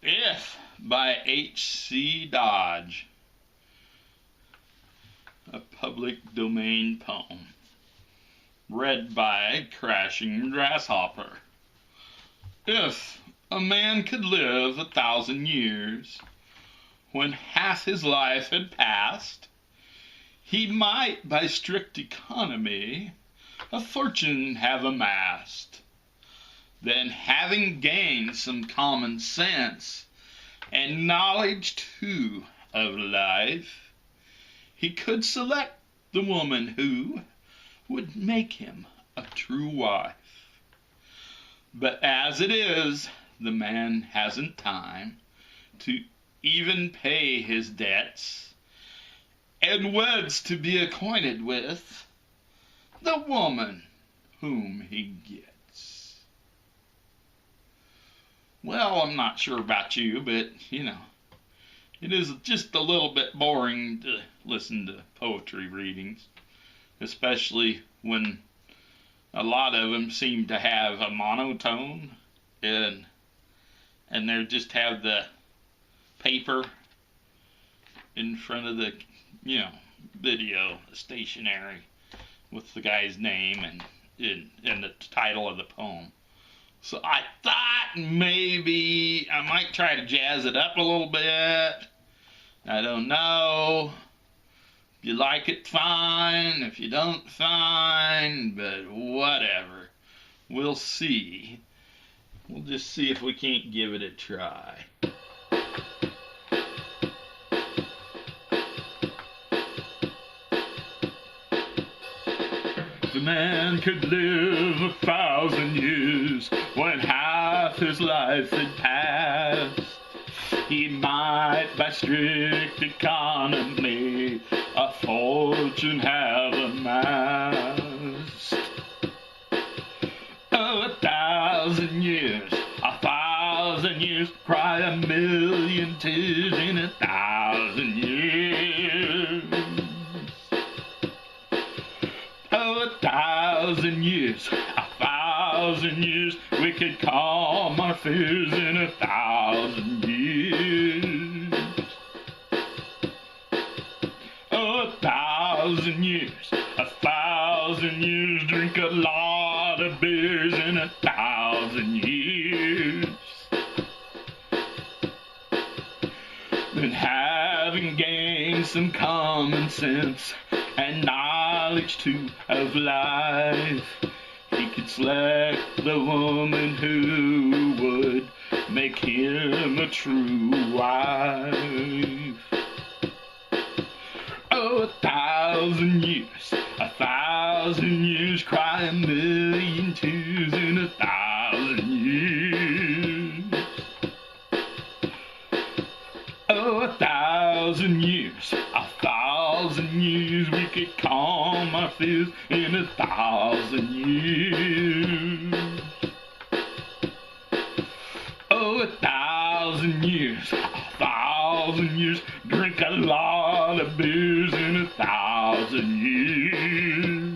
If by H.C. Dodge, a public domain poem, read by Crashing Grasshopper. If a man could live 1,000 years, when half his life had passed, he might by strict economy a fortune have amassed. Then, having gained some common sense and knowledge too of life, he could select the woman who would make him a true wife. But as it is, the man hasn't time to even pay his debts, and weds to be acquainted with the woman whom he gets. Well, I'm not sure about you, but, it is just a little bit boring to listen to poetry readings, especially when a lot of them seem to have a monotone, and they just have the paper in front of the, video stationery with the guy's name and the title of the poem. So I thought maybe I might try to jazz it up a little bit. I don't know. If you like it, fine. If you don't, fine. But whatever. We'll see. We'll just see if we can't give it a try. The man could live 1,000 years when half his life had passed. He might, by strict economy, a fortune have amassed. Oh, 1,000 years, 1,000 years, cry a million tears in 1,000 years. Oh, 1,000 years, 1,000 years, we could calm our fears in 1,000 years. Oh, 1,000 years, 1,000 years, drink a lot of beers in 1,000 years. Then, having gained some common sense and knowledge too of life, he could select the woman who would make him a true wife. Oh, 1,000 years, 1,000 years, cry a million tears in 1,000 years. Oh, 1,000 years, 1,000 years, we could calm our fears in 1,000 years. Oh, 1,000 years, 1,000 years, drink a lot of beers in 1,000 years.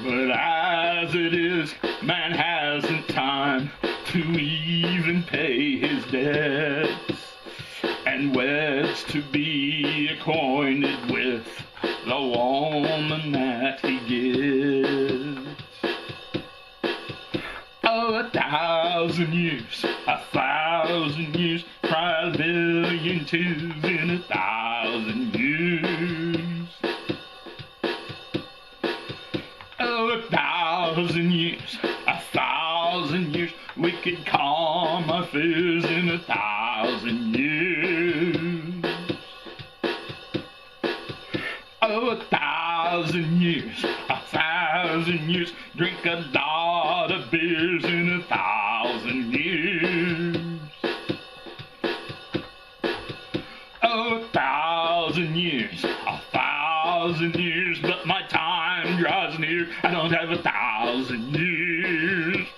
But as it is, man hasn't time to even pay his debts, and weds to be acquainted with the woman that he gets. Oh, 1,000 years, 1,000 years, cry a million tears in 1,000 years. Oh, 1,000 years, 1,000 years, we could calm our fears in 1,000 years. Oh, 1,000 years, 1,000 years, drink a lot of beers in 1,000 years. Oh, 1,000 years, 1,000 years, but my time draws near. I don't have 1,000 years.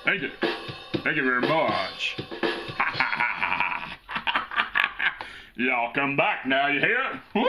Thank you. Thank you very much. Y'all come back now, you hear it? Woo!